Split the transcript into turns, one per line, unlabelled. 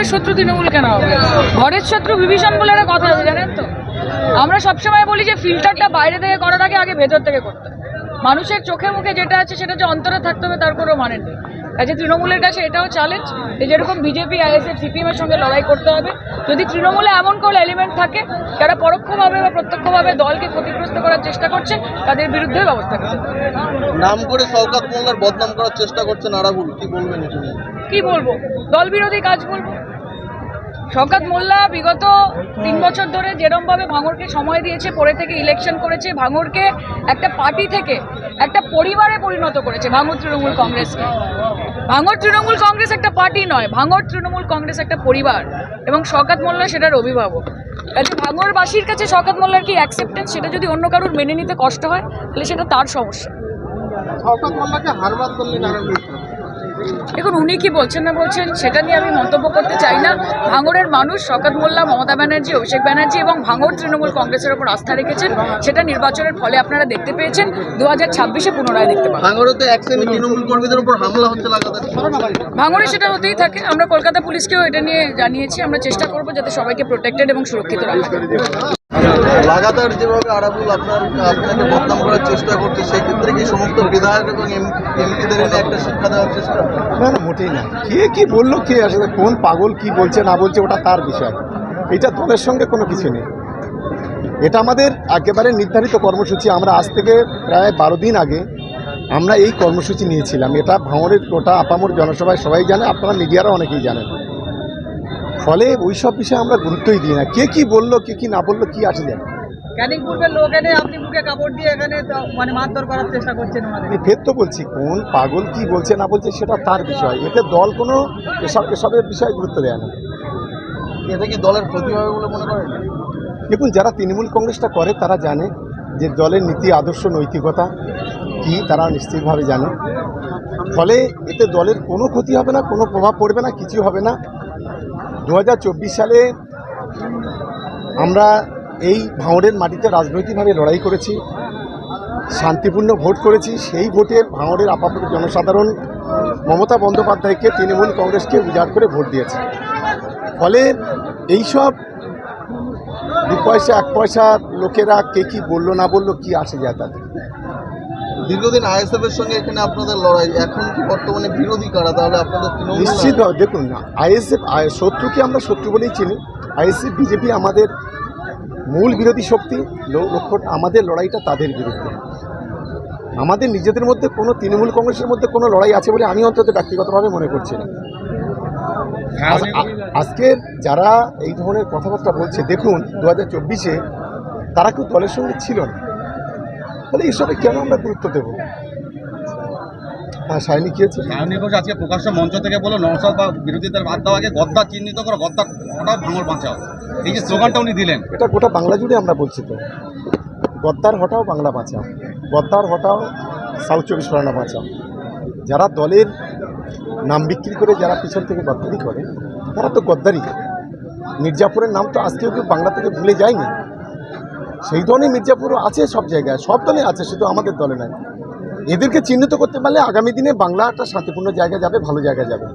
ঘরের শত্রু তৃণমূল কেন হবে? ঘরের শত্রু বিভীষণ বলে একটা কথা আছে, জানেন তো? আমরা সবসময় বলি যে ফিল্টারটা বাইরে থেকে করার আগে আগে ভেতর থেকে করতে হয়। মানুষের চোখে মুখে যেটা আছে সেটা যে অন্তরে থাকতে হবে তার কোনো মানে নেই। কাজে তৃণমূলের কাছে এটাও চ্যালেঞ্জ যে যেরকম বিজেপি আইএসএফ সিপিএমের সঙ্গে লড়াই করতে হবে, যদি তৃণমূলে এমন কোনো এলিমেন্ট থাকে যারা পরোক্ষভাবে বা প্রত্যক্ষভাবে দলকে ক্ষতিগ্রস্ত করার চেষ্টা করছে তাদের বিরুদ্ধে ব্যবস্থা করতে হবে।
নাম করে শওকত মোল্লার বদনাম করার চেষ্টা করছেন আরাবুল, কি বলবেন এটা নিয়ে?
কি বলবো, দল বিরোধী কাজ বলবো। শওকত মোল্লা বিগত 3 বছর ধরে যেরমভাবে ভাঙড়কে সময় দিয়েছে, পরে থেকে ইলেকশন করেছে, ভাঙড়কে একটা পার্টি থেকে একটা পরিবারে পরিণত করেছে ভাঙড় তৃণমূল কংগ্রেসকে। ভাঙড় তৃণমূল কংগ্রেস একটা পার্টি নয়, ভাঙড় তৃণমূল কংগ্রেস একটা পরিবার, এবং শওকত মোল্লা সেটার অভিভাবক। কাজে ভাঙড়বাসীর কাছে শওকত মোল্লার কি অ্যাকসেপ্টেন্স, সেটা যদি অন্য কারোর মেনে নিতে কষ্ট হয় তাহলে সেটা তার সমস্যা।
শওকত মোল্লাকে হারবাদ করলেন আরাবুল।
এখন উনি কি বলছেন না বলছেন সেটা নিয়ে আমি মন্তব্য করতে চাই না। ভাঙড়ের মানুষ শওকত মোল্লা, মমতা ব্যানার্জি, অভিষেক ব্যানার্জি এবং ভাঙড় তৃণমূল কংগ্রেসের ওপর আস্থা রেখেছেন, সেটা নির্বাচনের ফলে আপনারা দেখতে পেয়েছেন। 2026-এ পুনরায় দেখতে পাবেন।
ভাঙড়ে এক শ্রেণী তৃণমূল কর্মীদের উপর হামলা হচ্ছে লাগাতার।
ভাঙড়ে সেটা হতেই থাকে। আমরা কলকাতা পুলিশকেও এটা নিয়ে জানিয়েছি। আমরা চেষ্টা করব যাতে সবাইকে প্রোটেক্টেড এবং সুরক্ষিত রাখা যায়।
লাগাতার যেভাবে আরাবুল আপনাকে বদনাম করার চেষ্টা করছে, সেই ক্ষেত্রে কি সমস্ত বিধায়ক এবং এমপিদের এনে একটা শিক্ষা দেওয়ার চেষ্টা?
না না, মোটেই না। কে কি বললো, কে আসলে কোন পাগল কি বলছে না বলছে ওটা তার বিষয়, এটা দলের সঙ্গে কোনো কিছু নেই। এটা আমাদের একেবারে নির্ধারিত কর্মসূচি। আমরা আজ থেকে প্রায় 12 দিন আগে আমরা এই কর্মসূচি নিয়েছিলাম। এটা ভাঙড়ের গোটা আপামর জনসভায় সবাই জানে, আপনারা মিডিয়ারা অনেকেই জানেন। ফলে ওই সব বিষয়ে আমরা গুরুত্বই দিই না। কে কি বললো, কে কি না বললো, কি আসে যায়।
ক্যানিং পূর্বের লোক এনে আপনি মুখে কাপড় দিয়ে এখানে মানে মারধর করার চেষ্টা করছেন ওনাদের।
আমি ফের তো বলছি, কোন পাগল কি বলছে না বলছে সেটা তার বিষয়। এতে দল কোনো এসবের বিষয়ে গুরুত্ব দেয় না।
এতে কি দলের ক্ষতি হবে বলে মনে করেন?
দেখুন, যারা তৃণমূল কংগ্রেসটা করে তারা জানে যে দলের নীতি আদর্শ নৈতিকতা কি, তারা নিশ্চিতভাবে জানে। ফলে এতে দলের কোনো ক্ষতি হবে না, কোনো প্রভাব পড়বে না, কিছু হবে না। 2024 সালে আমরা এই ভাঙড়ের মাটিতে রাজনৈতিকভাবে লড়াই করেছি, শান্তিপূর্ণ ভোট করেছি। সেই ভোটে ভাঙড়ের আপাতত জনসাধারণ মমতা বন্দ্যোপাধ্যায়কে, তৃণমূল কংগ্রেসকে উজাড় করে ভোট দিয়েছে। ফলে এইসব 2 পয়সা 1 পয়সা লোকেরা কে কি বললো না বললো কি আসে যায় তাদের।
দীর্ঘদিন আইএসএফ এর সঙ্গে এখানে আপনাদের লড়াই, এখন কি বর্তমানে বিরোধী কারা তাহলে আপনাদের?
নিশ্চিত দেখুন না, আইএসএফ শত্রুকে আমরা শত্রু বলেই চিনি। আইএসএফ বিজেপি আমাদের মূল বিরোধী শক্তি। লক্ষ্য আমাদের লড়াইটা তাদের বিরুদ্ধে। আমাদের নিজেদের মধ্যে কোনো তৃণমূল কংগ্রেসের মধ্যে কোনো লড়াই আছে বলে আমি অন্তত ব্যক্তিগতভাবে মনে করছি না। আজকের যারা এই ধরনের কথাবার্তা বলছে, দেখুন 2024-এ তারা কেউ দলের সঙ্গে ছিল না, তাহলে এসবে কেন আমরা গুরুত্ব দেবো? হ্যাঁ, সায়নী কি হচ্ছে?
সায়নী ঘোষ আজকে প্রকাশ্য মঞ্চ থেকে বলো নওশাদ বা বিরোধীদের বাদ দেওয়া আগে গদ্দার চিহ্নিত করো, গদ্দার হটাও, ভাঙড় বাঁচাও, এই যে স্লোগানটা উনি দিলেন,
এটা গোটা বাংলা জুড়ে আমরা বলছি তো, গদ্দার হটাও বাংলা বাঁচাও, গদ্দার হটাও সাউথ 24 পরগনা বাঁচাও। যারা দলের নাম বিক্রি করে যারা পিছন থেকে গদ্দারি করে তারা তো গদ্দারি। মির্জাপুরের নাম তো আজকেও কেউ বাংলা থেকে ভুলে যায়নি। সেই ধরনের মির্জাপুরও আছে সব জায়গায়, সব দলে আছে, শুধু আমাদের দলে নয়। এদেরকে চিহ্নিত করতে পারলে আগামী দিনে বাংলা একটা শান্তিপূর্ণ জায়গায় যাবে, ভালো জায়গায় যাবে।